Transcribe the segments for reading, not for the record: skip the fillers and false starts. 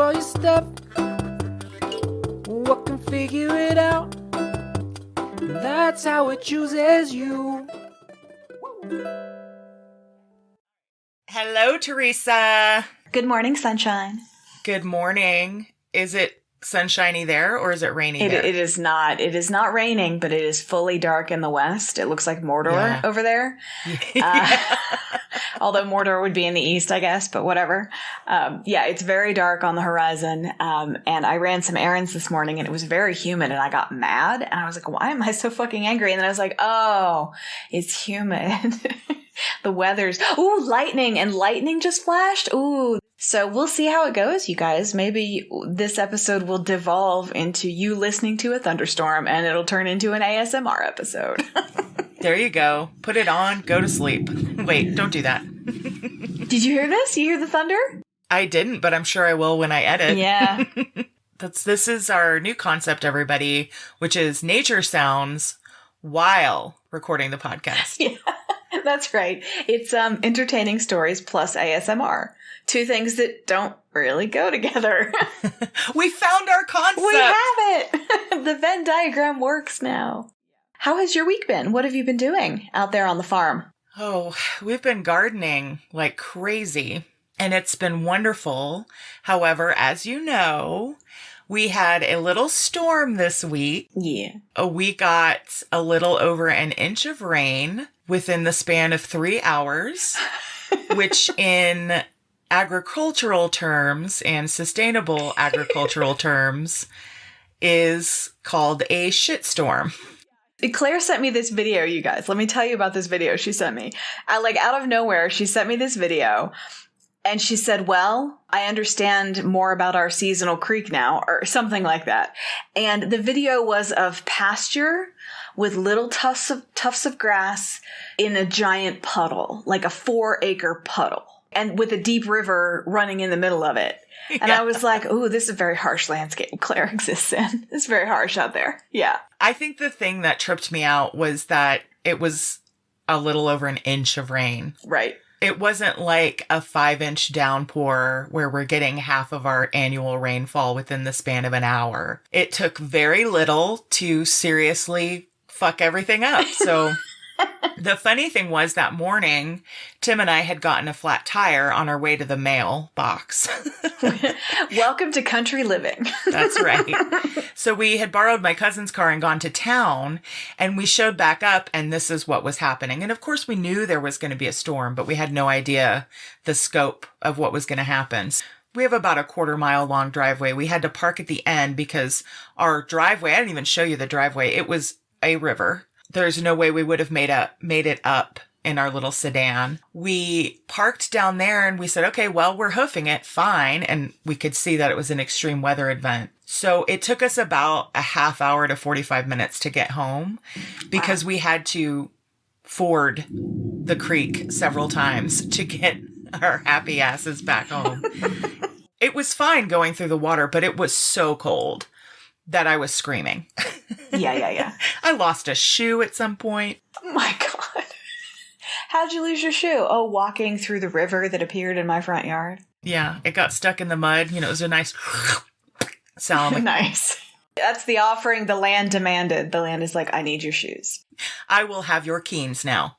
all your stuff. What can figure it out? That's how it chooses you. Hello, Teresa. Good morning, sunshine. Good morning. Is it sunshiny there or is it rainy there? It is not. It is not raining, but it is fully dark in the west. It looks like Mordor over there. Although Mordor would be in the east, I guess, but whatever. It's very dark on the horizon. And I ran some errands this morning and it was very humid and I got mad. And I was like, why am I so fucking angry? And then I was like, oh, it's humid. The weather's, lightning, and lightning just flashed. Ooh. So we'll see how it goes, you guys. Maybe this episode will devolve into you listening to a thunderstorm and it'll turn into an ASMR episode. There you go. Put it on, go to sleep. Wait, don't do that. Did you hear this? You hear the thunder? I didn't, but I'm sure I will when I edit. Yeah. This is our new concept, everybody, which is nature sounds while recording the podcast. Yeah. That's right. It's entertaining stories plus ASMR. Two things that don't really go together. We found our concept. We have it. The Venn diagram works now. How has your week been? What have you been doing out there on the farm? Oh, we've been gardening like crazy, and it's been wonderful. However, as you know, we had a little storm this week. Yeah. We got a little over an inch of rain within the span of 3 hours, which in agricultural terms and sustainable agricultural terms is called a shitstorm. Claire sent me this video, you guys. Let me tell you about this video she sent me. Out of nowhere, she sent me this video. And she said, well, I understand more about our seasonal creek now, or something like that. And the video was of pasture with little tufts of grass in a giant puddle, like a 4-acre puddle, and with a deep river running in the middle of it. And I was like, ooh, this is a very harsh landscape Claire exists in. It's very harsh out there. Yeah. I think the thing that tripped me out was that it was a little over an inch of rain. Right. It wasn't like a 5-inch downpour where we're getting half of our annual rainfall within the span of an hour. It took very little to seriously fuck everything up. So the funny thing was that morning, Tim and I had gotten a flat tire on our way to the mail box. Welcome to country living. That's right. So we had borrowed my cousin's car and gone to town, and we showed back up, and this is what was happening. And of course, we knew there was going to be a storm, but we had no idea the scope of what was going to happen. We have about a 1/4-mile long driveway. We had to park at the end because our driveway, I didn't even show you the driveway. It was a river. There's no way we would have made it up in our little sedan. We parked down there and we said, okay, well, we're hoofing it. Fine. And we could see that it was an extreme weather event. So it took us about a half hour to 45 minutes to get home because we had to ford the creek several times to get our happy asses back home. It was fine going through the water, but it was so cold that I was screaming. Yeah. I lost a shoe at some point. Oh my God. How'd you lose your shoe? Oh, walking through the river that appeared in my front yard. Yeah, it got stuck in the mud. You know, it was a nice sound. Nice. That's the offering the land demanded. The land is like, I need your shoes. I will have your keens now.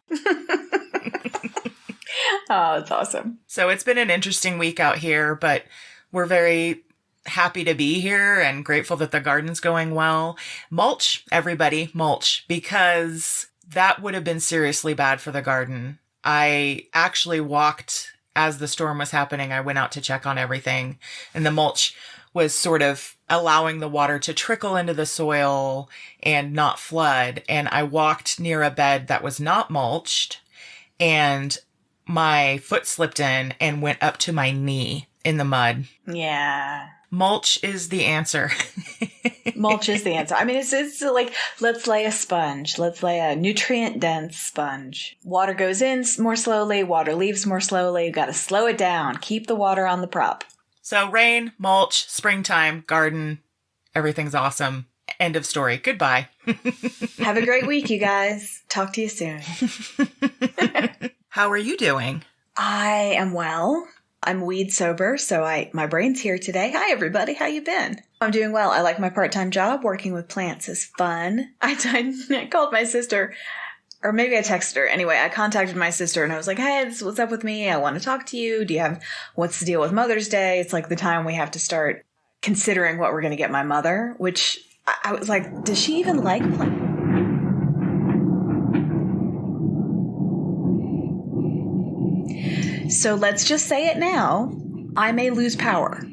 Oh, that's awesome. So it's been an interesting week out here, but we're very happy to be here and grateful that the garden's going well. Mulch, everybody, mulch, because that would have been seriously bad for the garden. I actually walked as the storm was happening. I went out to check on everything, and the mulch was sort of allowing the water to trickle into the soil and not flood. And I walked near a bed that was not mulched, and my foot slipped in and went up to my knee in the mud. Yeah. Mulch is the answer. Mulch is the answer. I mean, it's like, let's lay a sponge. Let's lay a nutrient-dense sponge. Water goes in more slowly. Water leaves more slowly. You've got to slow it down. Keep the water on the prop. So rain, mulch, springtime, garden, everything's awesome. End of story. Goodbye. Have a great week, you guys. Talk to you soon. How are you doing? I am well. I'm weed sober, so my brain's here today. Hi, everybody. How you been? I'm doing well. I like my part-time job. Working with plants is fun. I called my sister, or maybe I texted her. Anyway, I contacted my sister and I was like, hey, this is what's up with me. I want to talk to you. What's the deal with Mother's Day? It's like the time we have to start considering what we're going to get my mother, which I was like, does she even like plants? So let's just say it now. I may lose power.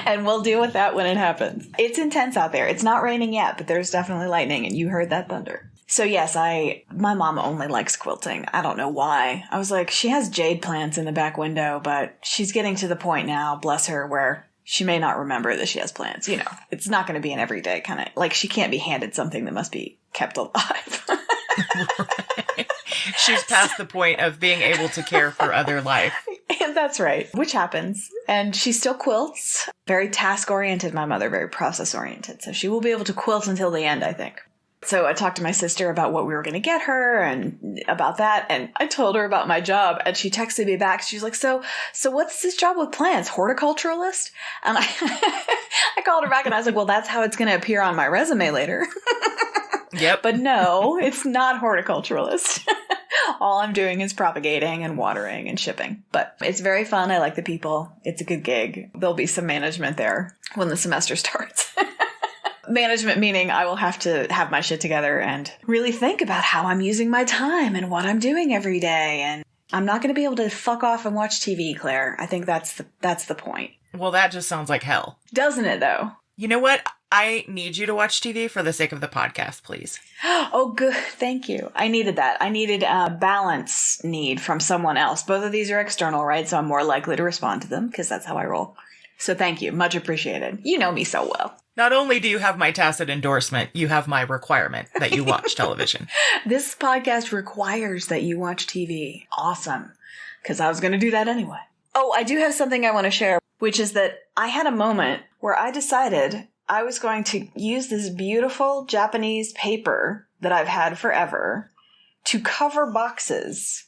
And we'll deal with that when it happens. It's intense out there. It's not raining yet, but there's definitely lightning, and you heard that thunder. So yes, my mom only likes quilting. I don't know why. I was like, she has jade plants in the back window, but she's getting to the point now, bless her, where she may not remember that she has plants. You know, it's not going to be an everyday kind of, like, she can't be handed something that must be kept alive. Right. She's past the point of being able to care for other life. And that's right, which happens. And she still quilts. Very task-oriented, my mother, very process-oriented. So she will be able to quilt until the end, I think. So I talked to my sister about what we were going to get her and about that. And I told her about my job, and she texted me back. She's like, so what's this job with plants? Horticulturalist? And I called her back and I was like, well, that's how it's going to appear on my resume later. Yep. But no, it's not horticulturalist. All I'm doing is propagating and watering and shipping. But it's very fun. I like the people. It's a good gig. There'll be some management there when the semester starts. Management meaning I will have to have my shit together and really think about how I'm using my time and what I'm doing every day. And I'm not going to be able to fuck off and watch TV, Claire. I think that's the point. Well, that just sounds like hell. Doesn't it, though? You know what? I need you to watch TV for the sake of the podcast, please. Oh, good. Thank you. I needed that. I needed a balance need from someone else. Both of these are external, right? So I'm more likely to respond to them because that's how I roll. So thank you. Much appreciated. You know me so well. Not only do you have my tacit endorsement, you have my requirement that you watch television. This podcast requires that you watch TV. Awesome. Because I was going to do that anyway. Oh, I do have something I want to share, which is that I had a moment where I decided I was going to use this beautiful Japanese paper that I've had forever to cover boxes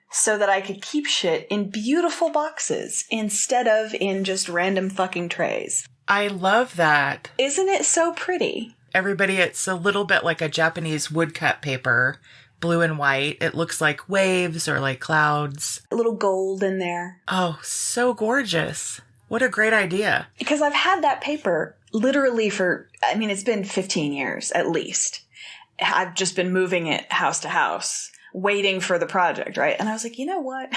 so that I could keep shit in beautiful boxes instead of in just random fucking trays. I love that. Isn't it so pretty? Everybody, it's a little bit like a Japanese woodcut paper, blue and white. It looks like waves or like clouds. A little gold in there. Oh, so gorgeous. What a great idea. Because I've had that paper literally it's been 15 years at least. I've just been moving it house to house, waiting for the project, right? And I was like, you know what?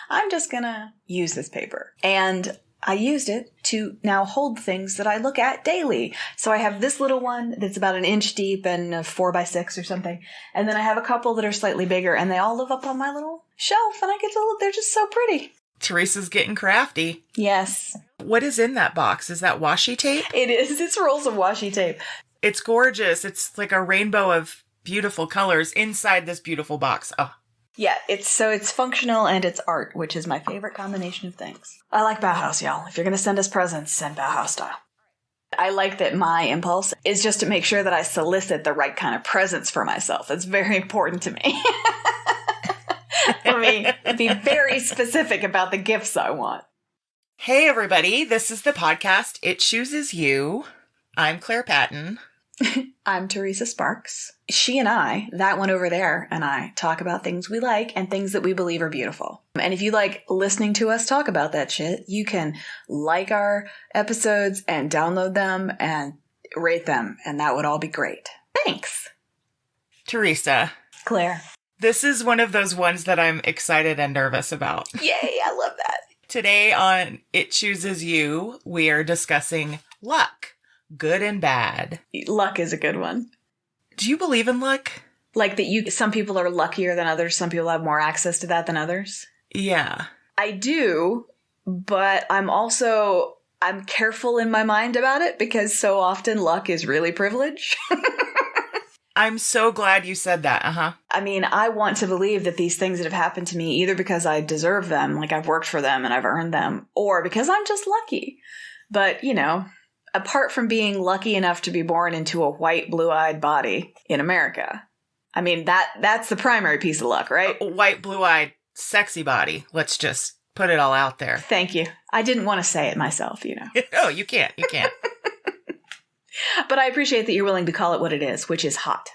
I'm just gonna use this paper. And I used it to now hold things that I look at daily. So I have this little one that's about an inch deep and 4x6 or something. And then I have a couple that are slightly bigger, and they all live up on my little shelf, and I get to look, they're just so pretty. Teresa's getting crafty. Yes. What is in that box? Is that washi tape? It is. It's rolls of washi tape. It's gorgeous. It's like a rainbow of beautiful colors inside this beautiful box. Oh. Yeah, it's functional and it's art, which is my favorite combination of things. I like Bauhaus, y'all. If you're going to send us presents, send Bauhaus style. I like that my impulse is just to make sure that I solicit the right kind of presents for myself. It's very important to me. For me, be very specific about the gifts I want. Hey, everybody. This is the podcast It Chooses You. I'm Claire Patton. I'm Teresa Sparks. She and I, that one over there, and I talk about things we like and things that we believe are beautiful. And if you like listening to us talk about that shit, you can like our episodes and download them and rate them, and that would all be great. Thanks. Teresa. Claire. This is one of those ones that I'm excited and nervous about. Yay, I love that. Today on It Chooses You, we are discussing luck, good and bad. Luck is a good one. Do you believe in luck? Like that some people are luckier than others, some people have more access to that than others? Yeah. I do, but I'm careful in my mind about it because so often luck is really privilege. I'm so glad you said that. Uh-huh. I mean, I want to believe that these things that have happened to me, either because I deserve them, like I've worked for them and I've earned them, or because I'm just lucky. But, apart from being lucky enough to be born into a white, blue-eyed body in America, I mean, that's the primary piece of luck, right? A white, blue-eyed, sexy body. Let's just put it all out there. Thank you. I didn't want to say it myself, Oh, you can't. You can't. But I appreciate that you're willing to call it what it is, which is hot.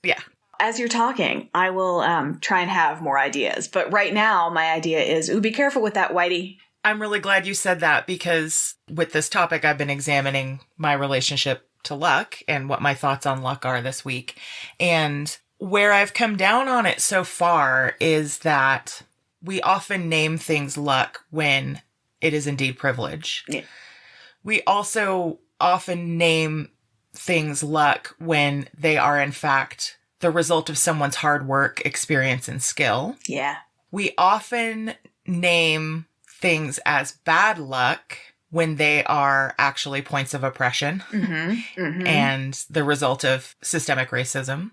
Yeah. As you're talking, I will try and have more ideas. But right now, my idea is, be careful with that, Whitey. I'm really glad you said that, because with this topic, I've been examining my relationship to luck and what my thoughts on luck are this week. And where I've come down on it so far is that we often name things luck when it is indeed privilege. Yeah. We also often name things luck when they are, in fact, the result of someone's hard work, experience, and skill. Yeah. We often name things as bad luck when they are actually points of oppression and the result of systemic racism.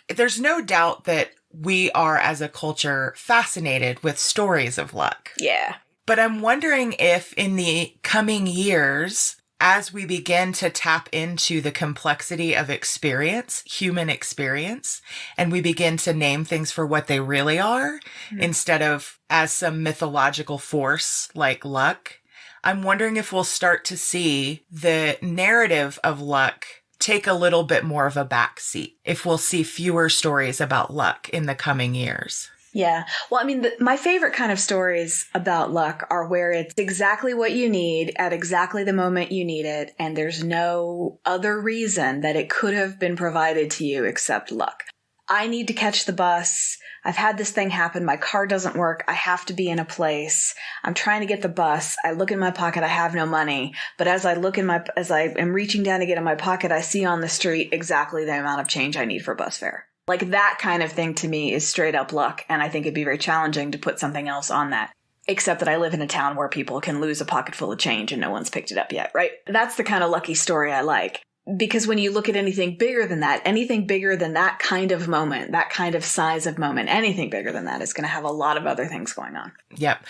There's no doubt that we are, as a culture, fascinated with stories of luck. Yeah. But I'm wondering if in the coming years, as we begin to tap into the complexity of experience, human experience, and we begin to name things for what they really are, instead of as some mythological force like luck, I'm wondering if we'll start to see the narrative of luck take a little bit more of a backseat, if we'll see fewer stories about luck in the coming years. Yeah. Well, I mean, my favorite kind of stories about luck are where it's exactly what you need at exactly the moment you need it, and there's no other reason that it could have been provided to you except luck. I need to catch the bus. I've had this thing happen. My car doesn't work. I have to be in a place. I'm trying to get the bus. I look in my pocket. I have no money. But as I am reaching down to get in my pocket, I see on the street exactly the amount of change I need for bus fare. Like, that kind of thing to me is straight up luck. And I think it'd be very challenging to put something else on that. Except that I live in a town where people can lose a pocket full of change and no one's picked it up yet, right? That's the kind of lucky story I like. Because when you look at anything bigger than that kind of moment, that kind of size of moment, anything bigger than that is going to have a lot of other things going on. Yep.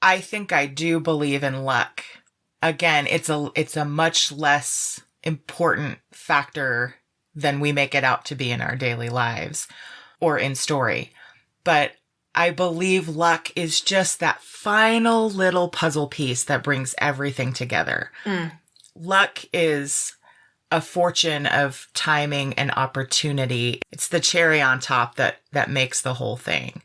I think I do believe in luck. Again, it's a much less important factor than we make it out to be in our daily lives or in story. But I believe luck is just that final little puzzle piece that brings everything together. Luck is a fortune of timing and opportunity. It's the cherry on top that makes the whole thing.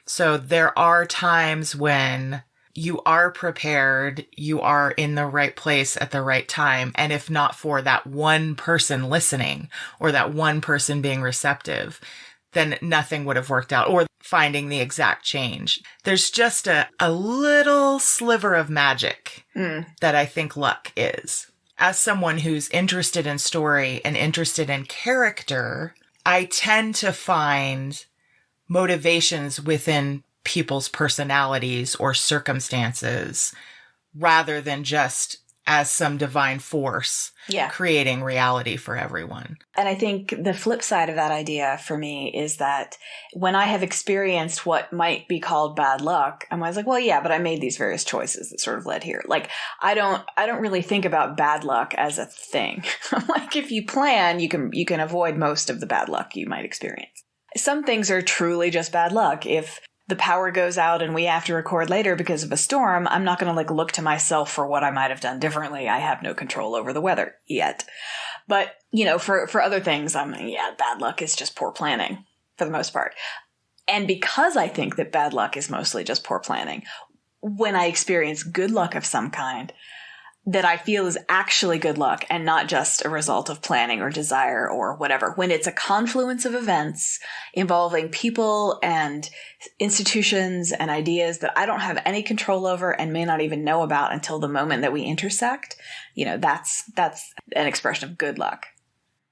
So there are times when you are prepared, you are in the right place at the right time. And if not for that one person listening or that one person being receptive, then nothing would have worked out, or finding the exact change. There's just a little sliver of magic that I think luck is. As someone who's interested in story and interested in character, I tend to find motivations within people's personalities or circumstances rather than just as some divine force creating reality for everyone. And I think the flip side of that idea for me is that when I have experienced what might be called bad luck, I'm always like, well, yeah, but I made these various choices that sort of led here. Like, I don't really think about bad luck as a thing. I'm like, if you plan, you can avoid most of the bad luck you might experience. Some things are truly just bad luck. If the power goes out and we have to record later because of a storm, I'm not going to look to myself for what I might have done differently. I have no control over the weather yet. But, for other things, bad luck is just poor planning for the most part. And because I think that bad luck is mostly just poor planning, when I experience good luck of some kind, that I feel is actually good luck and not just a result of planning or desire or whatever. When it's a confluence of events involving people and institutions and ideas that I don't have any control over and may not even know about until the moment that we intersect, that's an expression of good luck.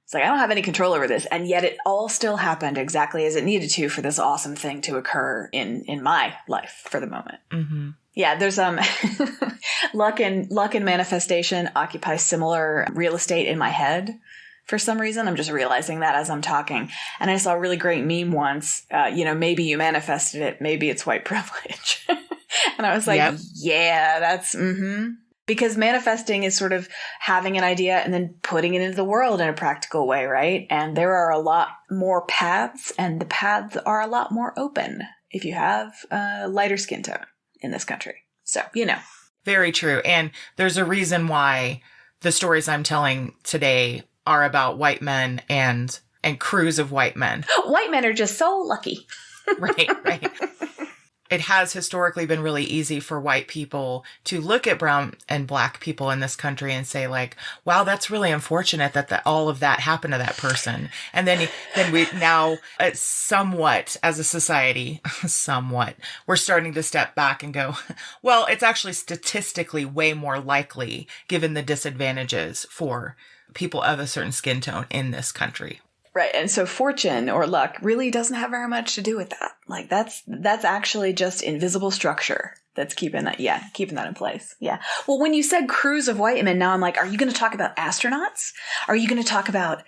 It's like, I don't have any control over this, and yet it all still happened exactly as it needed to for this awesome thing to occur in my life for the moment. Mm-hmm. Yeah, there's luck and manifestation occupy similar real estate in my head for some reason. I'm just realizing that as I'm talking. And I saw a really great meme once, maybe you manifested it, maybe it's white privilege. And I was like, yeah, that's, Because manifesting is sort of having an idea and then putting it into the world in a practical way, right? And there are a lot more paths, and the paths are a lot more open if you have a lighter skin tone in this country. So, Very true. And there's a reason why the stories I'm telling today are about white men and crews of white men. White men are just so lucky. Right. It has historically been really easy for white people to look at brown and black people in this country and say like, wow, that's really unfortunate that all of that happened to that person. And then we now somewhat as a society, we're starting to step back and go, well, it's actually statistically way more likely given the disadvantages for people of a certain skin tone in this country. Right. And so fortune or luck really doesn't have very much to do with that. Like that's actually just invisible structure that's keeping that in place. Yeah. Well, when you said crews of white men, now I'm like, are you going to talk about astronauts? Are you going to talk about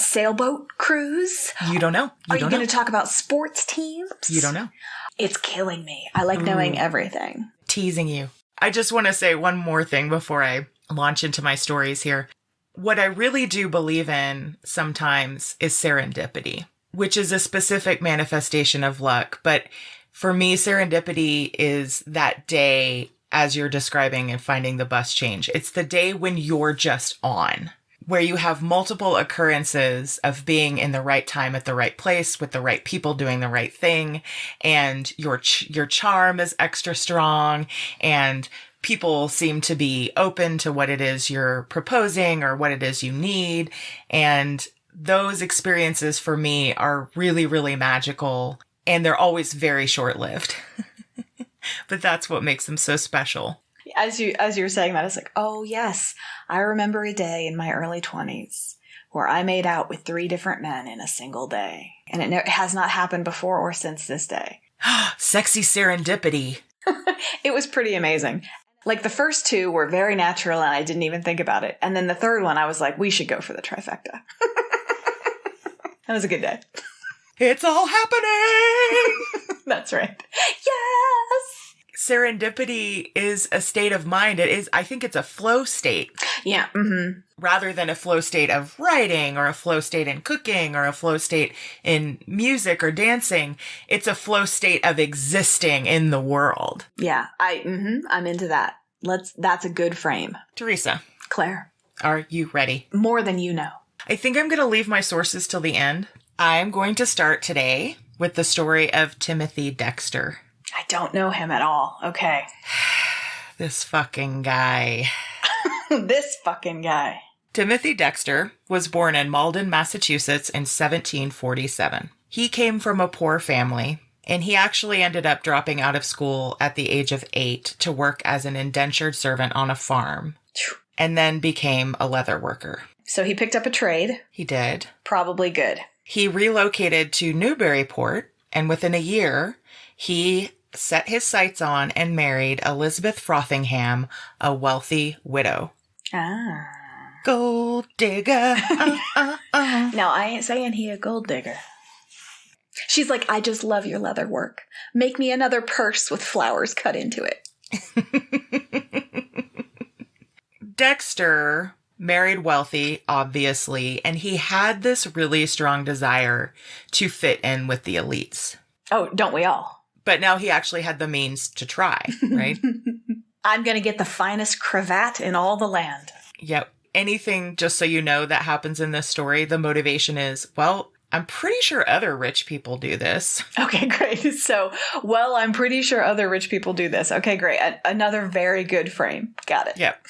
sailboat crews? You don't know. Are you going to talk about sports teams? You don't know. It's killing me. I like knowing everything. Teasing you. I just want to say one more thing before I launch into my stories here. What I really do believe in sometimes is serendipity, which is a specific manifestation of luck. But for me, serendipity is that day, as you're describing and finding the bus change. It's the day when you're just on, where you have multiple occurrences of being in the right time at the right place with the right people doing the right thing. And your charm is extra strong and people seem to be open to what it is you're proposing or what it is you need. And those experiences for me are really, really magical. And they're always very short-lived. But that's what makes them so special. As you were saying that, it's like, oh, yes, I remember a day in my early 20s where I made out with 3 different men in a single day. And it has not happened before or since this day. Sexy serendipity. It was pretty amazing. Like the first 2 were very natural and I didn't even think about it. And then the third one, I was like, we should go for the trifecta. That was a good day. It's all happening. That's right. Yes. Serendipity is a state of mind. I think it's a flow state. Yeah. Mm-hmm. Rather than a flow state of writing or a flow state in cooking or a flow state in music or dancing. It's a flow state of existing in the world. Yeah. I'm into that. That's a good frame. Teresa. Claire. Are you ready? More than you know. I think I'm going to leave my sources till the end. I'm going to start today with the story of Timothy Dexter. I don't know him at all. Okay. This fucking guy. This fucking guy. Timothy Dexter was born in Malden, Massachusetts in 1747. He came from a poor family, and he actually ended up dropping out of school at the age of 8 to work as an indentured servant on a farm, and then became a leather worker. So he picked up a trade. He did. Probably good. He relocated to Newburyport, and within a year, he set his sights on and married Elizabeth Frothingham, a wealthy widow. Ah. Gold digger. No, I ain't saying he a gold digger. She's like, I just love your leather work. Make me another purse with flowers cut into it. Dexter married wealthy, obviously, and he had this really strong desire to fit in with the elites. Oh, don't we all? But now he actually had the means to try, right? I'm going to get the finest cravat in all the land. Yep. Anything, just so you know, that happens in this story, the motivation is, well, I'm pretty sure other rich people do this. Okay, great. So, well, I'm pretty sure other rich people do this. Okay, great. Another very good frame. Got it. Yep.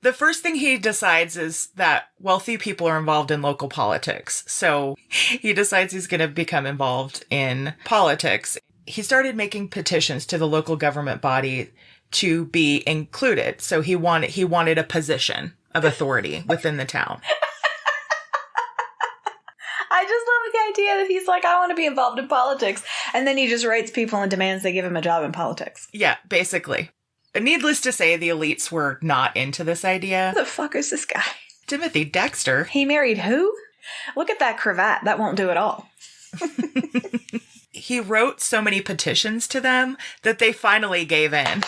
The first thing he decides is that wealthy people are involved in local politics. So he decides he's going to become involved in politics. He started making petitions to the local government body to be included. So he wanted a position of authority within the town. I just love the idea that he's like, I want to be involved in politics. And then he just writes people and demands they give him a job in politics. Yeah, basically. Needless to say, the elites were not into this idea. Who the fuck is this guy? Timothy Dexter. He married who? Look at that cravat. That won't do it all. He wrote so many petitions to them that they finally gave in.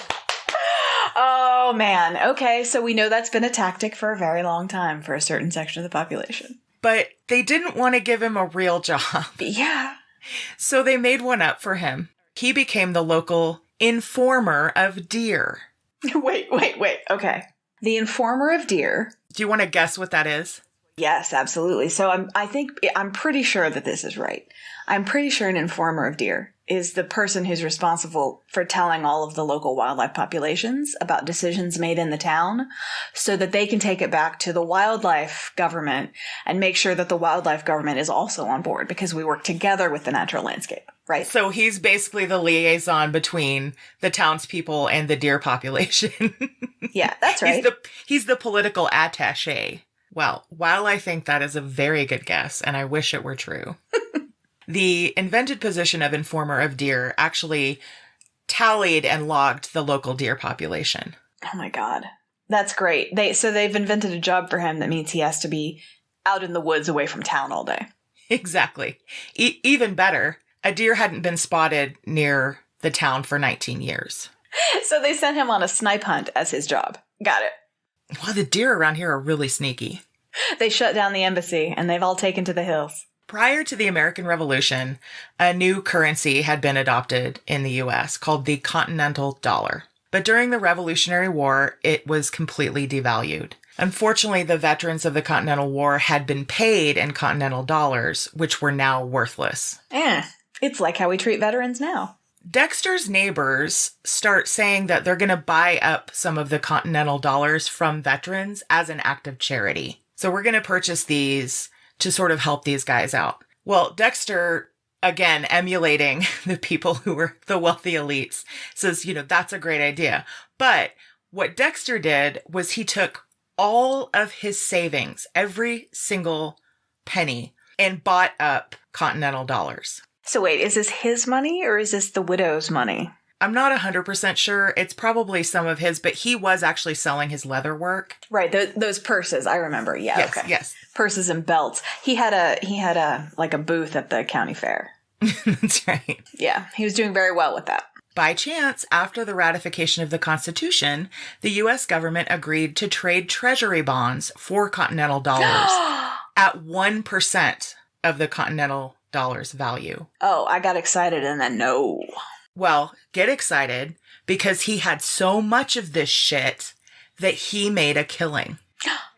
Oh, man. Okay, so we know that's been a tactic for a very long time for a certain section of the population. But they didn't want to give him a real job. Yeah. So they made one up for him. He became the local informer of deer. Wait. Okay. The informer of deer. Do you want to guess what that is? Yes, absolutely. So I'm pretty sure that this is right. I'm pretty sure an informer of deer is the person who's responsible for telling all of the local wildlife populations about decisions made in the town so that they can take it back to the wildlife government and make sure that the wildlife government is also on board because we work together with the natural landscape, right? So he's basically the liaison between the townspeople and the deer population. Yeah, that's right. He's the political attaché. Well, while I think that is a very good guess, and I wish it were true, the invented position of informer of deer actually tallied and logged the local deer population. Oh my God. That's great. They've invented a job for him that means he has to be out in the woods away from town all day. Exactly. Even better, a deer hadn't been spotted near the town for 19 years. So they sent him on a snipe hunt as his job. Got it. Well, the deer around here are really sneaky. They shut down the embassy and they've all taken to the hills. Prior to the American Revolution, a new currency had been adopted in the U.S. called the Continental Dollar. But during the Revolutionary War, it was completely devalued. Unfortunately, the veterans of the Continental War had been paid in Continental dollars, which were now worthless. It's like how we treat veterans now. Dexter's neighbors start saying that they're going to buy up some of the Continental dollars from veterans as an act of charity. So we're going to purchase these to sort of help these guys out. Well, Dexter, again, emulating the people who were the wealthy elites, says, that's a great idea. But what Dexter did was he took all of his savings, every single penny, and bought up Continental dollars. So wait, is this his money or is this the widow's money? I'm not 100% sure. It's probably some of his, but he was actually selling his leather work. Right, those purses, I remember. Yeah, yes, okay. Yes. Purses and belts. He had a booth at the county fair. That's right. Yeah, he was doing very well with that. By chance, after the ratification of the Constitution, the U.S. government agreed to trade treasury bonds for Continental dollars at 1% of the Continental dollars value. Oh, I got excited and then no. Well, get excited because he had so much of this shit that he made a killing.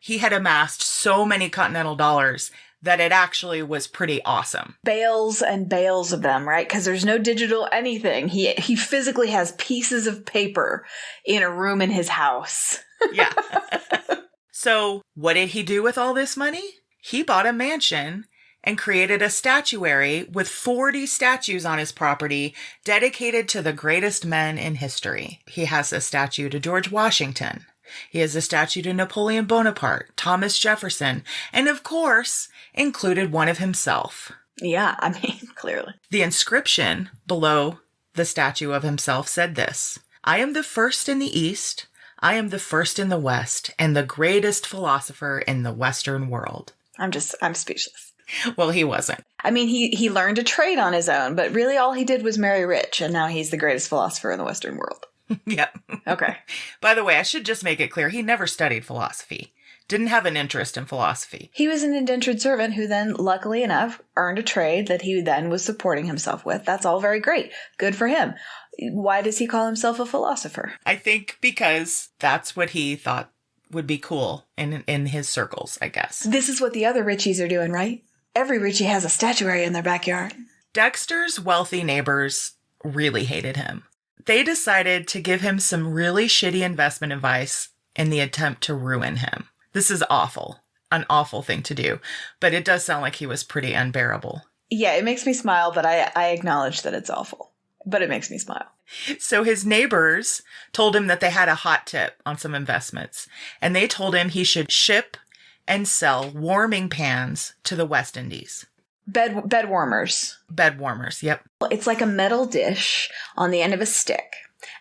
He had amassed so many Continental dollars that it actually was pretty awesome. Bales and bales of them, right? Because there's no digital anything. He physically has pieces of paper in a room in his house. Yeah. So what did he do with all this money? He bought a mansion and created a statuary with 40 statues on his property dedicated to the greatest men in history. He has a statue to George Washington. He has a statue to Napoleon Bonaparte, Thomas Jefferson, and of course, included one of himself. Yeah, I mean, clearly. The inscription below the statue of himself said this: "I am the first in the East, I am the first in the West, and the greatest philosopher in the Western world." I'm speechless. Well, he wasn't. I mean, he learned a trade on his own, but really all he did was marry rich, and now he's the greatest philosopher in the Western world. Yep. Okay. By the way, I should just make it clear, he never studied philosophy. Didn't have an interest in philosophy. He was an indentured servant who then, luckily enough, earned a trade that he then was supporting himself with. That's all very great. Good for him. Why does he call himself a philosopher? I think because that's what he thought would be cool in his circles, I guess. This is what the other Richies are doing, right? Every Richie has a statuary in their backyard. Dexter's wealthy neighbors really hated him. They decided to give him some really shitty investment advice in the attempt to ruin him. This is awful. An awful thing to do. But it does sound like he was pretty unbearable. Yeah, it makes me smile, but I acknowledge that it's awful. But it makes me smile. So his neighbors told him that they had a hot tip on some investments. And they told him he should ship and sell warming pans to the West Indies. Bed warmers. Bed warmers, yep. It's like a metal dish on the end of a stick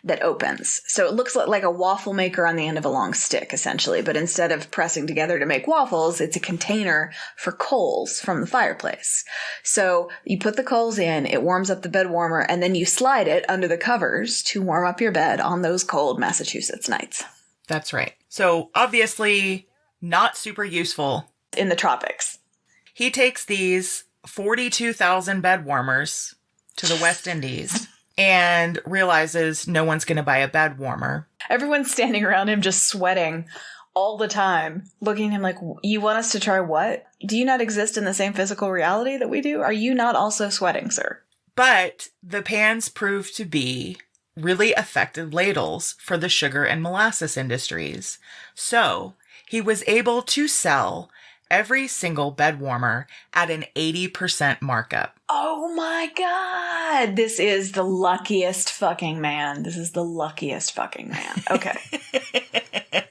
that opens. So it looks like a waffle maker on the end of a long stick, essentially. But instead of pressing together to make waffles, it's a container for coals from the fireplace. So you put the coals in, it warms up the bed warmer, and then you slide it under the covers to warm up your bed on those cold Massachusetts nights. That's right. So obviously not super useful. In the tropics. He takes these 42,000 bed warmers to the West Indies and realizes no one's going to buy a bed warmer. Everyone's standing around him just sweating all the time, looking at him like, you want us to try what? Do you not exist in the same physical reality that we do? Are you not also sweating, sir? But the pans proved to be really effective ladles for the sugar and molasses industries. So he was able to sell every single bed warmer at an 80% markup. Oh my God. This is the luckiest fucking man. This is the luckiest fucking man. Okay.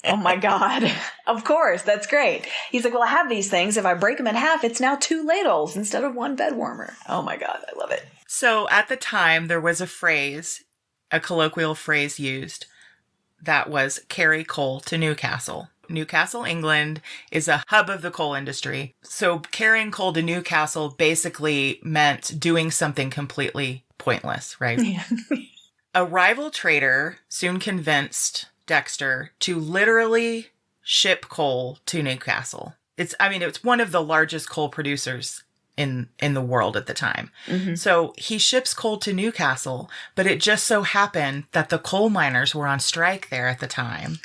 Oh my God. Of course. That's great. He's like, well, I have these things. If I break them in half, it's now 2 ladles instead of 1 bed warmer. Oh my God. I love it. So at the time, there was a colloquial phrase used that was carry coal to Newcastle. Newcastle, England is a hub of the coal industry. So carrying coal to Newcastle basically meant doing something completely pointless, right? Yeah. A rival trader soon convinced Dexter to literally ship coal to Newcastle. It's one of the largest coal producers in the world at the time. Mm-hmm. So he ships coal to Newcastle, but it just so happened that the coal miners were on strike there at the time.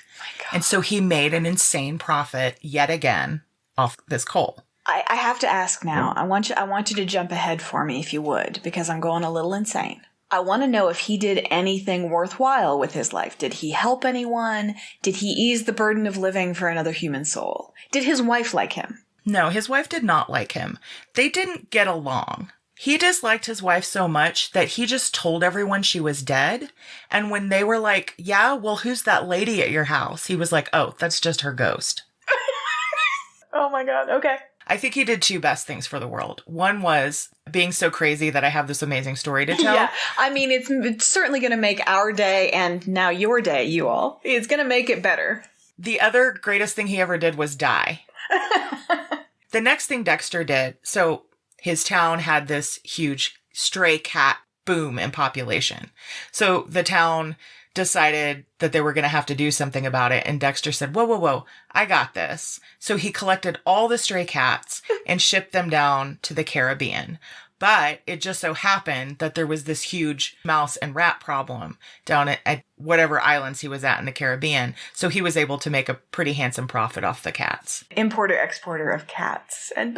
And so he made an insane profit yet again off this coal. I have to ask now. I want you to jump ahead for me if you would, because I'm going a little insane. I want to know if he did anything worthwhile with his life. Did he help anyone? Did he ease the burden of living for another human soul? Did his wife like him? No, his wife did not like him. They didn't get along. He disliked his wife so much that he just told everyone she was dead. And when they were like, yeah, well, who's that lady at your house? He was like, oh, that's just her ghost. Oh my God. Okay. I think he did 2 best things for the world. One was being so crazy that I have this amazing story to tell. Yeah. I mean, it's certainly going to make our day and now your day, you all. It's going to make it better. The other greatest thing he ever did was die. The next thing Dexter did, so his town had this huge stray cat boom in population. So the town decided that they were going to have to do something about it. And Dexter said, whoa, I got this. So he collected all the stray cats and shipped them down to the Caribbean. But it just so happened that there was this huge mouse and rat problem down at whatever islands he was at in the Caribbean. So he was able to make a pretty handsome profit off the cats. Importer-exporter of cats and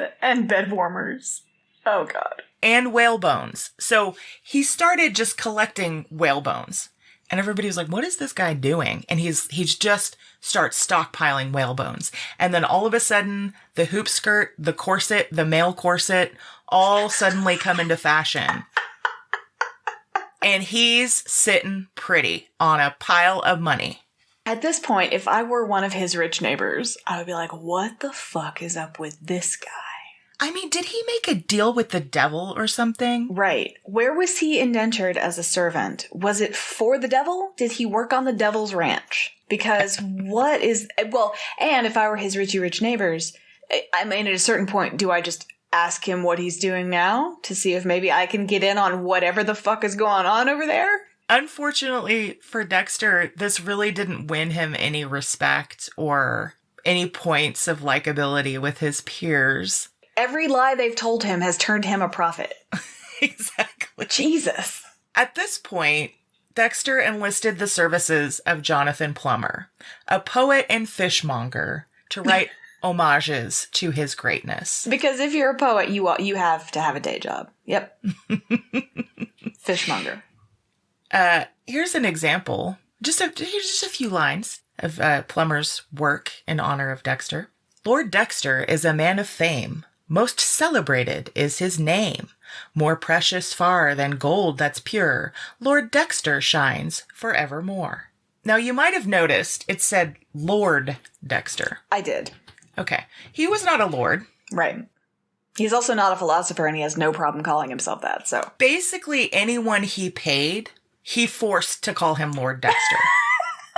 bed warmers. Oh, God. And whale bones. So he started just collecting whale bones. And everybody was like, what is this guy doing? And he's just starts stockpiling whale bones. And then all of a sudden, the hoop skirt, the corset, the male corset, all suddenly come into fashion. And he's sitting pretty on a pile of money. At this point, if I were one of his rich neighbors, I would be like, what the fuck is up with this guy? I mean, did he make a deal with the devil or something? Right. Where was he indentured as a servant? Was it for the devil? Did he work on the devil's ranch? Because and if I were his rich neighbors, I mean, at a certain point, do I just ask him what he's doing now to see if maybe I can get in on whatever the fuck is going on over there? Unfortunately for Dexter, this really didn't win him any respect or any points of likability with his peers. Every lie they've told him has turned him a prophet. Exactly. Jesus. At this point, Dexter enlisted the services of Jonathan Plummer, a poet and fishmonger, to write homages to his greatness. Because if you're a poet, you have to have a day job. Yep. Fishmonger. Here's an example. Here's just a few lines of Plummer's work in honor of Dexter. Lord Dexter is a man of fame. Most celebrated is his name. More precious far than gold that's pure. Lord Dexter shines forevermore. Now, you might have noticed it said Lord Dexter. I did. Okay. He was not a lord. Right. He's also not a philosopher, and he has no problem calling himself that, so. Basically, anyone he paid, he forced to call him Lord Dexter.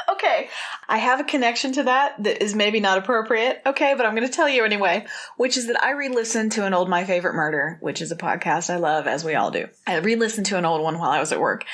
Okay. I have a connection to that is maybe not appropriate. Okay, but I'm going to tell you anyway, which is that I re-listened to an old My Favorite Murder, which is a podcast I love, as we all do. I re-listened to an old one while I was at work.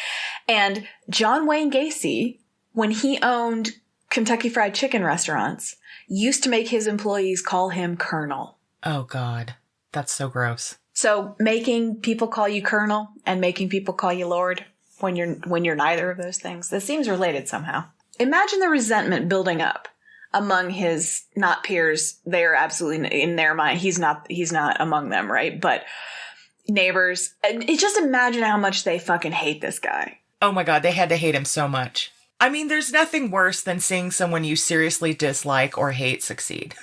And John Wayne Gacy, when he owned Kentucky Fried Chicken restaurants, used to make his employees call him Colonel. Oh, God. That's so gross. So making people call you Colonel and making people call you Lord, when you're neither of those things. This seems related somehow. Imagine the resentment building up among his not peers. They are absolutely, in their mind, he's not among them, right? But neighbors. And just imagine how much they fucking hate this guy. Oh my God, they had to hate him so much. I mean, there's nothing worse than seeing someone you seriously dislike or hate succeed.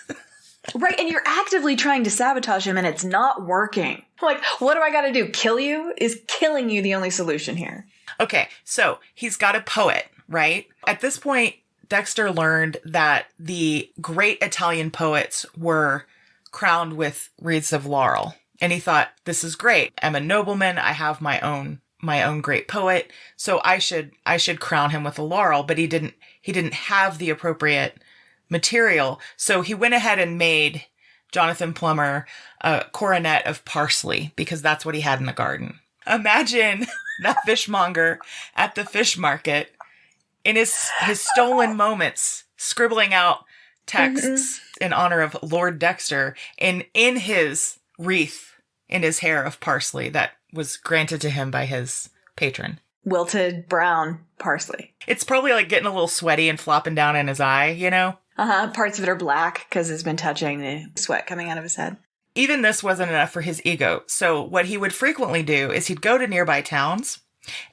Right, and you're actively trying to sabotage him and it's not working. Like, what do I gotta do? Kill you? Is killing you the only solution here? Okay, so he's got a poet, right? At this point, Dexter learned that the great Italian poets were crowned with wreaths of laurel. And he thought, this is great. I'm a nobleman. I have my own great poet. So I should crown him with a laurel, but he didn't have the appropriate material. So he went ahead and made Jonathan Plummer a coronet of parsley because that's what he had in the garden. Imagine that fishmonger at the fish market in his stolen moments, scribbling out texts in honor of Lord Dexter in his wreath in his hair of parsley that was granted to him by his patron. Wilted brown parsley. It's probably like getting a little sweaty and flopping down in his eye, you know? Parts of it are black because it's been touching the sweat coming out of his head. Even this wasn't enough for his ego. So what he would frequently do is he'd go to nearby towns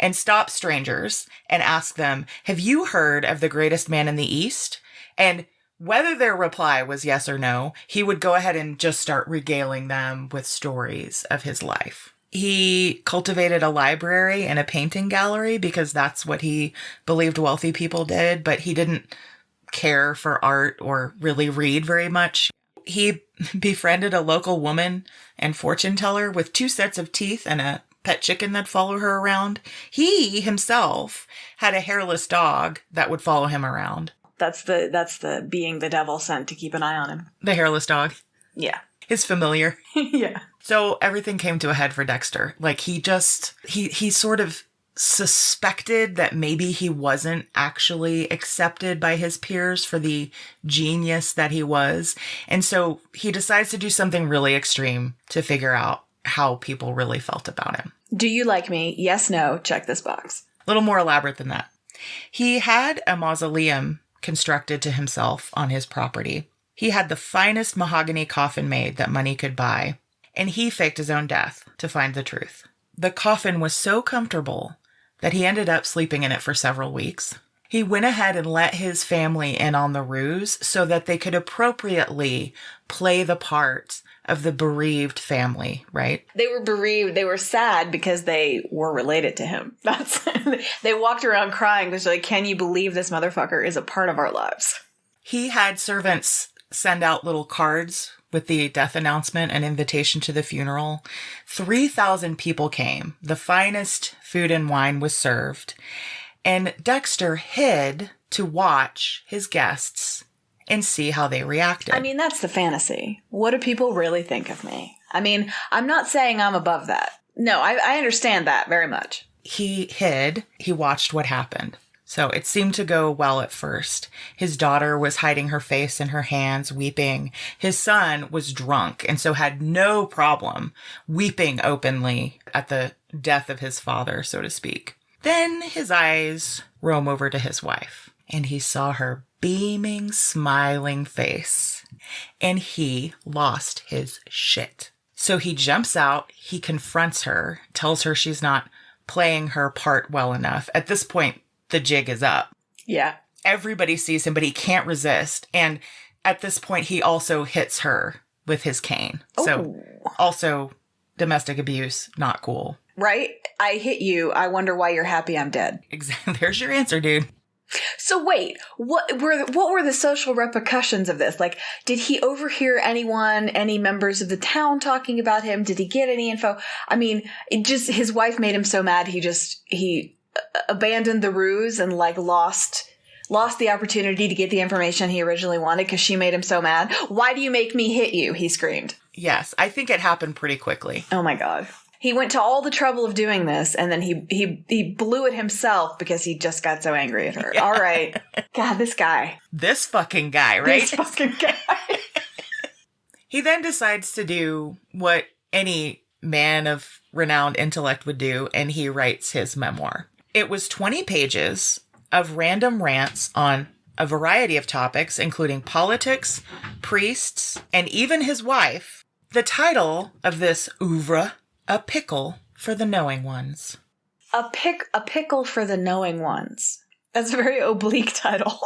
and stop strangers and ask them, have you heard of the greatest man in the East? And whether their reply was yes or no, he would go ahead and just start regaling them with stories of his life. He cultivated a library and a painting gallery because that's what he believed wealthy people did, but he didn't care for art or really read very much. He befriended a local woman and fortune teller with 2 sets of teeth and a pet chicken that'd follow her around. He himself had a hairless dog that would follow him around. That's the being the devil sent to keep an eye on him. The hairless dog. Yeah. His familiar. Yeah. So everything came to a head for Dexter. Like he sort of suspected that maybe he wasn't actually accepted by his peers for the genius that he was. And so he decides to do something really extreme to figure out how people really felt about him. Do you like me? Yes, no, check this box. A little more elaborate than that. He had a mausoleum constructed to himself on his property. He had the finest mahogany coffin made that money could buy, and he faked his own death to find the truth. The coffin was so comfortable that he ended up sleeping in it for several weeks. He went ahead and let his family in on the ruse so that they could appropriately play the part of the bereaved family, right? They were bereaved. They were sad because they were related to him. They walked around crying because they're like, can you believe this motherfucker is a part of our lives? He had servants send out little cards with the death announcement and invitation to the funeral. 3,000 people came. The finest food and wine was served. And Dexter hid to watch his guests and see how they reacted. I mean, that's the fantasy. What do people really think of me? I mean, I'm not saying I'm above that. No, I understand that very much. He hid. He watched what happened. So it seemed to go well at first. His daughter was hiding her face in her hands, weeping. His son was drunk and so had no problem weeping openly at the death of his father, so to speak. Then his eyes roam over to his wife, and he saw her beaming, smiling face, and he lost his shit. So he jumps out, he confronts her, tells her she's not playing her part well enough. At this point, the jig is up. Yeah. Everybody sees him, but he can't resist. And at this point, he also hits her with his cane. So also domestic abuse, not cool. Right? I hit you. I wonder why you're happy I'm dead. Exactly. There's your answer, dude. So wait, what were the social repercussions of this? Like, did he overhear any members of the town talking about him? Did he get any info? I mean, his wife made him so mad he abandoned the ruse and like lost the opportunity to get the information he originally wanted because she made him so mad. Why do you make me hit you? He screamed. Yes, I think it happened pretty quickly. Oh my God. He went to all the trouble of doing this, and then he blew it himself because he just got so angry at her. Yeah. All right. God, this guy. This fucking guy, right? This fucking guy. He then decides to do what any man of renowned intellect would do, and he writes his memoir. It was 20 pages of random rants on a variety of topics, including politics, priests, and even his wife. The title of this oeuvre, A Pickle for the Knowing Ones. A pickle for the knowing ones. That's a very oblique title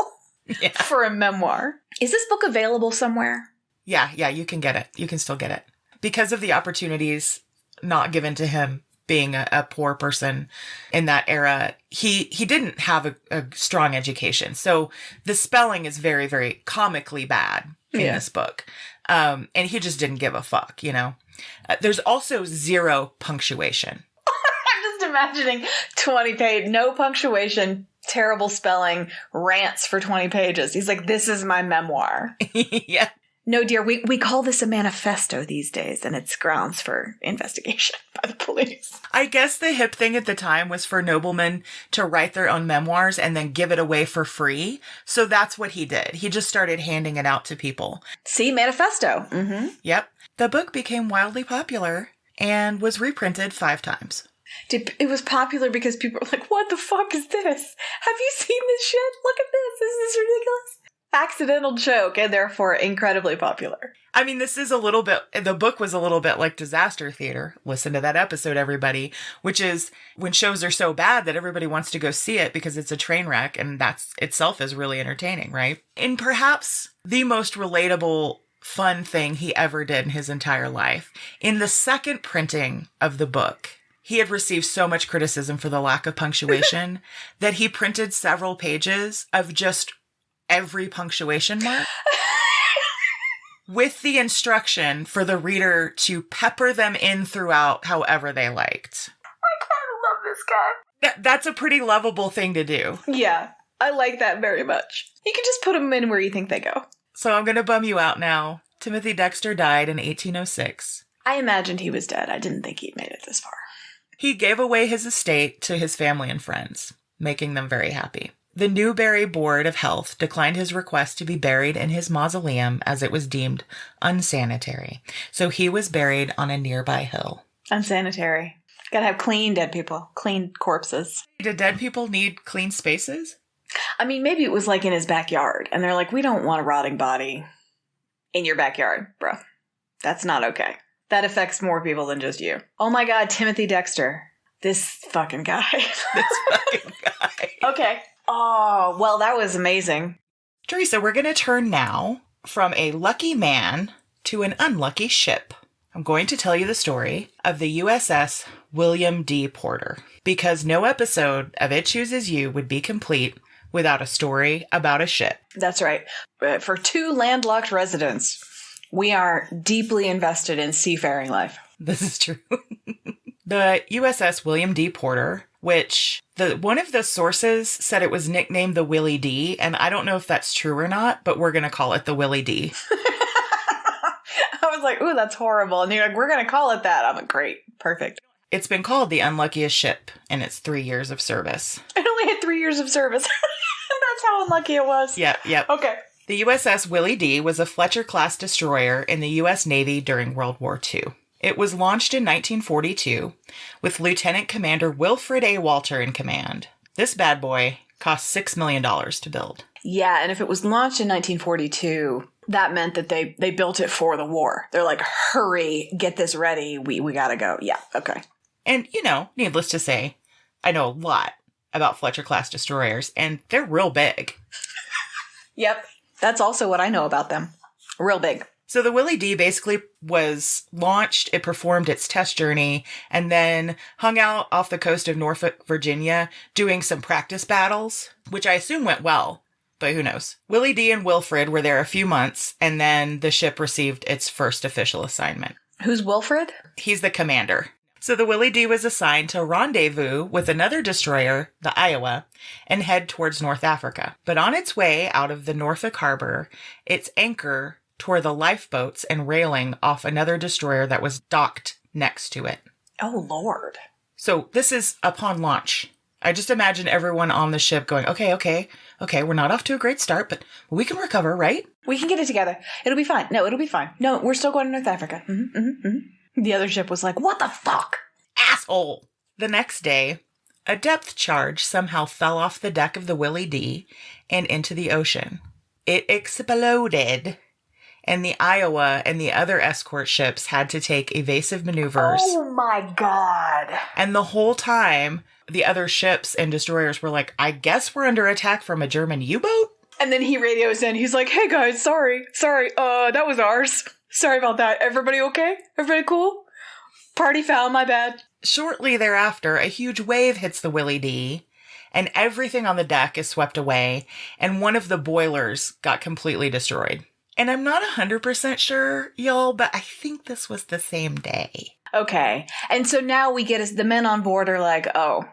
for a memoir. Is this book available somewhere? Yeah, you can get it. You can still get it. Because of the opportunities not given to him being a poor person in that era, he didn't have a strong education. So the spelling is very, very comically bad in this book. And he just didn't give a fuck, you know. There's also zero punctuation. I'm just imagining 20 page, no punctuation, terrible spelling, rants for 20 pages. He's like, this is my memoir. Yeah. No, dear, we call this a manifesto these days, and it's grounds for investigation by the police. I guess the hip thing at the time was for noblemen to write their own memoirs and then give it away for free. So that's what he did. He just started handing it out to people. See, manifesto. Mm-hmm. Yep. The book became wildly popular and was reprinted 5 times. It was popular because people were like, what the fuck is this? Have you seen this shit? Look at this. Is this ridiculous? Accidental joke, and therefore incredibly popular. I mean, the book was a little bit like Disaster Theater. Listen to that episode, everybody, which is when shows are so bad that everybody wants to go see it because it's a train wreck, and that's itself is really entertaining, right? And perhaps the most relatable, fun thing he ever did in his entire life, in the second printing of the book, he had received so much criticism for the lack of punctuation that he printed several pages of just every punctuation mark with the instruction for the reader to pepper them in throughout however they liked. I kind of love this guy. That's a pretty lovable thing to do. Yeah, I like that very much. You can just put them in where you think they go. So I'm going to bum you out now. Timothy Dexter died in 1806. I imagined he was dead. I didn't think he'd made it this far. He gave away his estate to his family and friends, making them very happy. The Newbury Board of Health declined his request to be buried in his mausoleum as it was deemed unsanitary. So he was buried on a nearby hill. Unsanitary. Gotta have clean dead people. Clean corpses. Do dead people need clean spaces? I mean, maybe it was like in his backyard. And they're like, we don't want a rotting body in your backyard, bro. That's not okay. That affects more people than just you. Oh my God, Timothy Dexter. This fucking guy. This fucking guy. Okay. Oh, well, that was amazing. Teresa, we're going to turn now from a lucky man to an unlucky ship. I'm going to tell you the story of the USS William D. Porter, because no episode of It Chooses You would be complete without a story about a ship. That's right. For 2 landlocked residents, we are deeply invested in seafaring life. This is true. The USS William D. Porter, which one of the sources said it was nicknamed the Willie D, and I don't know if that's true or not, but we're going to call it the Willie D. I was like, ooh, that's horrible. And you're like, we're going to call it that. I'm like, great. Perfect. It's been called the unluckiest ship in its 3 years of service. It only had 3 years of service. That's how unlucky it was. Yep. Okay. The USS Willie D was a Fletcher-class destroyer in the U.S. Navy during World War II. It was launched in 1942 with Lieutenant Commander Wilfred A. Walter in command. This bad boy cost $6 million to build. Yeah, and if it was launched in 1942, that meant that they built it for the war. They're like, hurry, get this ready. We gotta go. Yeah, okay. And, needless to say, I know a lot about Fletcher-class destroyers, and they're real big. Yep, that's also what I know about them. Real big. So the Willie D basically was launched, it performed its test journey, and then hung out off the coast of Norfolk, Virginia, doing some practice battles, which I assume went well, but who knows. Willie D and Wilfred were there a few months, and then the ship received its first official assignment. Who's Wilfred? He's the commander. So the Willie D was assigned to rendezvous with another destroyer, the Iowa, and head towards North Africa. But on its way out of the Norfolk harbor, its anchor tore the lifeboats and railing off another destroyer that was docked next to it. Oh, Lord. So this is upon launch. I just imagine everyone on the ship going, okay, we're not off to a great start, but we can recover, right? We can get it together. It'll be fine. No, it'll be fine. No, we're still going to North Africa. The other ship was like, what the fuck? Asshole! The next day, A depth charge somehow fell off the deck of the Willie D and into the ocean. It exploded, and the Iowa and the other escort ships had to take evasive maneuvers. Oh my God. And the whole time, the other ships and destroyers were like, I guess we're under attack from a German U-boat? And then he radios in. He's like, hey guys, sorry, that was ours. Sorry about that. Everybody okay? Everybody cool? Party foul, my bad. Shortly thereafter, a huge wave hits the Willie D, and everything on the deck is swept away, and one of the boilers got completely destroyed. And I'm not 100% sure, y'all, but I think this was the same day. Okay. And so now we get the men on board are like, oh,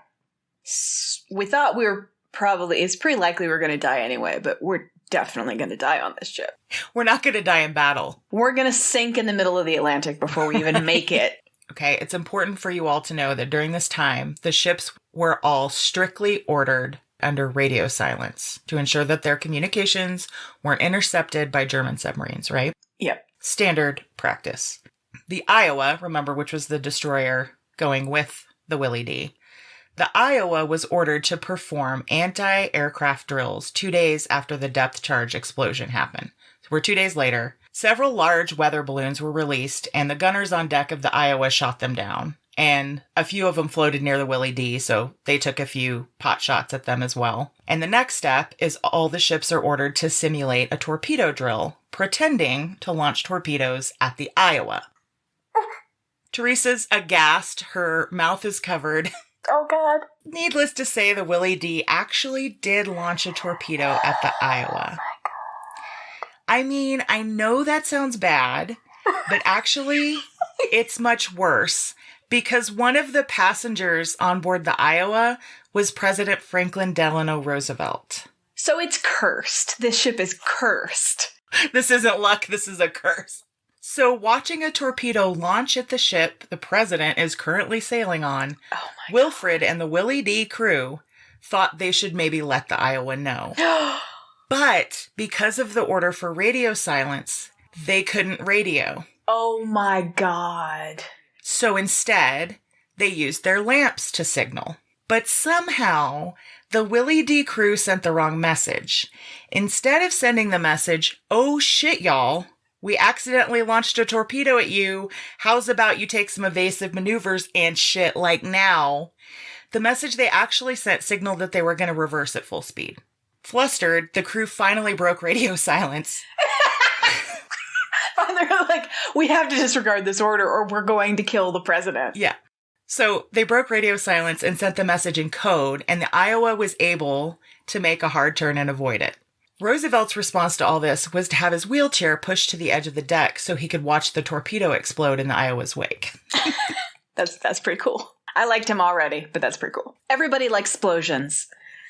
we thought we were it's pretty likely we're going to die anyway, but we're definitely going to die on this ship. We're not going to die in battle. We're going to sink in the middle of the Atlantic before we even make it. Okay, it's important for you all to know that during this time, the ships were all strictly ordered under radio silence to ensure that their communications weren't intercepted by German submarines, right? Yep. Standard practice. The Iowa, remember, which was the destroyer going with the Willie D, the Iowa was ordered to perform anti-aircraft drills 2 days after the depth charge explosion happened. So we're 2 days later. Several large weather balloons were released, and the gunners on deck of the Iowa shot them down. And a few of them floated near the Willie D, so they took a few pot shots at them as well. And the next step is all the ships are ordered to simulate a torpedo drill, pretending to launch torpedoes at the Iowa. Teresa's aghast. Her mouth is covered. Oh, God. Needless to say, the Willie D actually did launch a torpedo at the Iowa. I mean, I know that sounds bad, but actually, it's much worse because one of the passengers on board the Iowa was President Franklin Delano Roosevelt. So it's cursed. This ship is cursed. This isn't luck, this is a curse. So watching a torpedo launch at the ship the president is currently sailing on, Wilfred and the Willie D crew thought they should maybe let the Iowa know. But because of the order for radio silence, they couldn't radio. Oh my God. So instead, they used their lamps to signal. But somehow, the Willie D crew sent the wrong message. Instead of sending the message, oh shit, y'all, we accidentally launched a torpedo at you. How's about you take some evasive maneuvers and shit like now? The message they actually sent signaled that they were going to reverse at full speed. Flustered, the crew finally broke radio silence. They're like, we have to disregard this order or we're going to kill the president. Yeah. So they broke radio silence and sent the message in code, and the Iowa was able to make a hard turn and avoid it. Roosevelt's response to all this was to have his wheelchair pushed to the edge of the deck so he could watch the torpedo explode in the Iowa's wake. That's pretty cool. I liked him already, but that's pretty cool. Everybody likes explosions.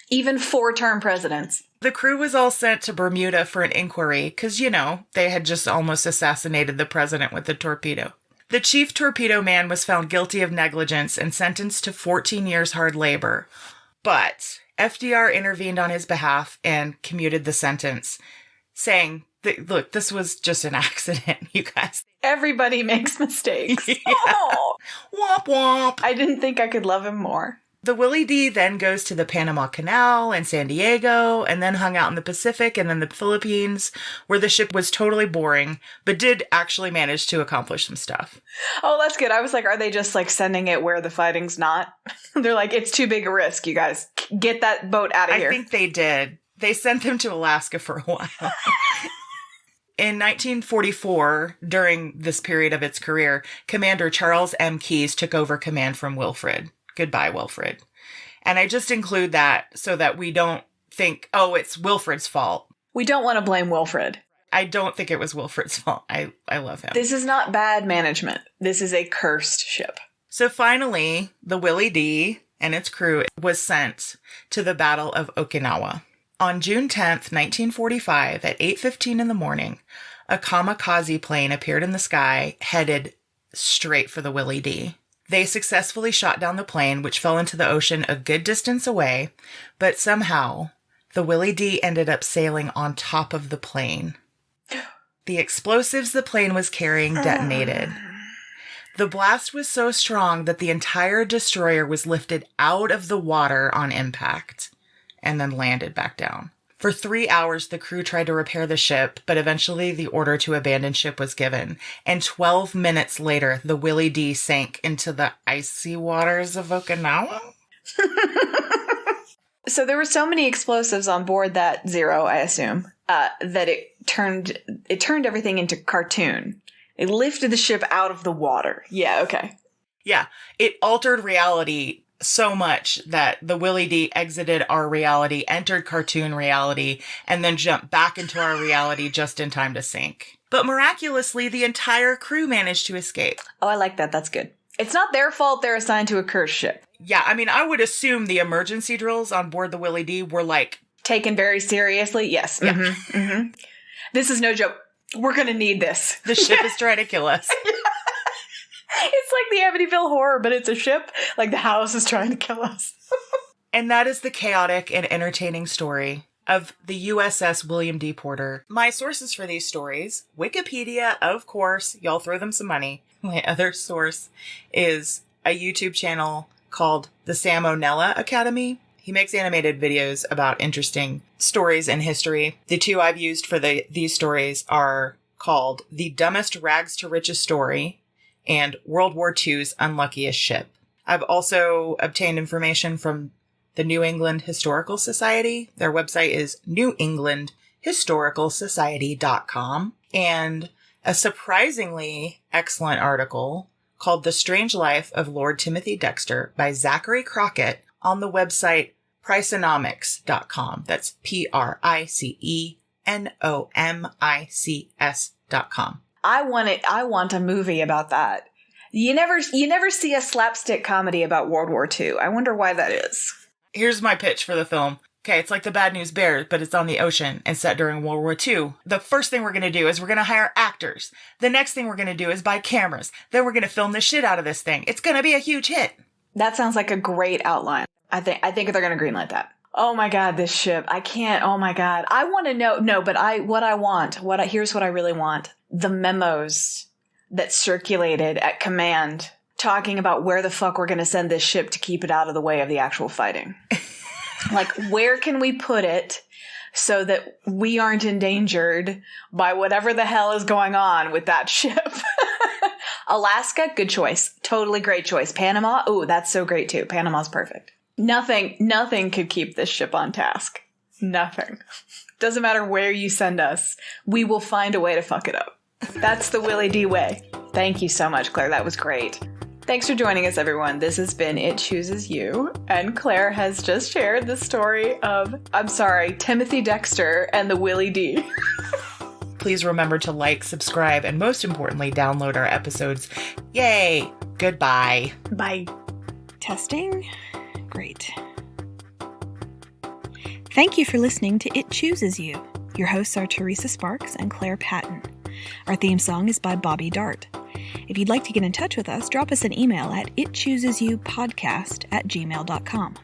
Even 4-term presidents. The crew was all sent to Bermuda for an inquiry because, they had just almost assassinated the president with the torpedo. The chief torpedo man was found guilty of negligence and sentenced to 14 years hard labor. But FDR intervened on his behalf and commuted the sentence, saying, look, this was just an accident, you guys. Everybody makes mistakes. Yeah. Oh. Womp womp. I didn't think I could love him more. The Willie D then goes to the Panama Canal and San Diego, and then hung out in the Pacific and then the Philippines, where the ship was totally boring, but did actually manage to accomplish some stuff. Oh, that's good. I was like, are they just like sending it where the fighting's not? They're like, it's too big a risk, you guys. Get that boat out of here. I think they did. They sent them to Alaska for a while. In 1944, during this period of its career, Commander Charles M. Keyes took over command from Wilfred. Goodbye, Wilfred. And I just include that so that we don't think, oh, it's Wilfred's fault. We don't want to blame Wilfred. I don't think it was Wilfred's fault. I love him. This is not bad management. This is a cursed ship. So finally, the Willie D and its crew was sent to the Battle of Okinawa. On June 10th, 1945, at 8:15 in the morning, a kamikaze plane appeared in the sky, headed straight for the Willie D. They successfully shot down the plane, which fell into the ocean a good distance away, but somehow the Willie D ended up sailing on top of the plane. The explosives the plane was carrying detonated. The blast was so strong that the entire destroyer was lifted out of the water on impact and then landed back down. For 3 hours, the crew tried to repair the ship, but eventually the order to abandon ship was given. And 12 minutes later, the Willie D sank into the icy waters of Okinawa. So there were so many explosives on board that Zero, I assume, that it turned everything into cartoon. It lifted the ship out of the water. Yeah, okay. Yeah, it altered reality so much that the Willie D exited our reality, entered cartoon reality, and then jumped back into our reality just in time to sink. But miraculously, the entire crew managed to escape. Oh, I like that. That's good. It's not their fault they're assigned to a cursed ship. Yeah, I mean, I would assume the emergency drills on board the Willie D were like... taken very seriously? Yes. Yeah. Mm-hmm. Mm-hmm. This is no joke. We're going to need this. The ship is trying to kill us. It's like the Amityville Horror, but it's a ship. Like the house is trying to kill us. And that is the chaotic and entertaining story of the USS William D. Porter. My sources for these stories, Wikipedia, of course, y'all throw them some money. My other source is a YouTube channel called the Sam O'Nella Academy. He makes animated videos about interesting stories in history. The two I've used for these stories are called The Dumbest Rags to Riches Story and World War II's Unluckiest Ship. I've also obtained information from the New England Historical Society. Their website is newenglandhistoricalsociety.com. And a surprisingly excellent article called The Strange Life of Lord Timothy Dexter by Zachary Crockett on the website Priceonomics.com. That's Priceonomics.com. I want a movie about that. You never see a slapstick comedy about World War II. I wonder why that is. Here's my pitch for the film. Okay, it's like the Bad News Bears, but it's on the ocean and set during World War II. The first thing we're going to do is we're going to hire actors. The next thing we're going to do is buy cameras. Then we're going to film the shit out of this thing. It's going to be a huge hit. That sounds like a great outline. I think they're going to greenlight that. Oh my God, this ship. I can't. Oh my God. I want to know. No, but here's what I really want. The memos that circulated at command talking about where the fuck we're going to send this ship to keep it out of the way of the actual fighting. Like, where can we put it so that we aren't endangered by whatever the hell is going on with that ship? Alaska, good choice. Totally great choice. Panama, ooh, that's so great too. Panama's perfect. Nothing could keep this ship on task. Nothing. Doesn't matter where you send us. We will find a way to fuck it up. That's the Willie D way. Thank you so much, Claire. That was great. Thanks for joining us, everyone. This has been It Chooses You, and Claire has just shared the story of, Timothy Dexter and the Willie D. Please remember to like, subscribe, and most importantly, download our episodes. Yay! Goodbye. Bye. Testing? Great. Thank you for listening to It Chooses You. Your hosts are Teresa Sparks and Claire Patton. Our theme song is by Bobby Dart. If you'd like to get in touch with us, drop us an email at itchoosesyoupodcast@gmail.com.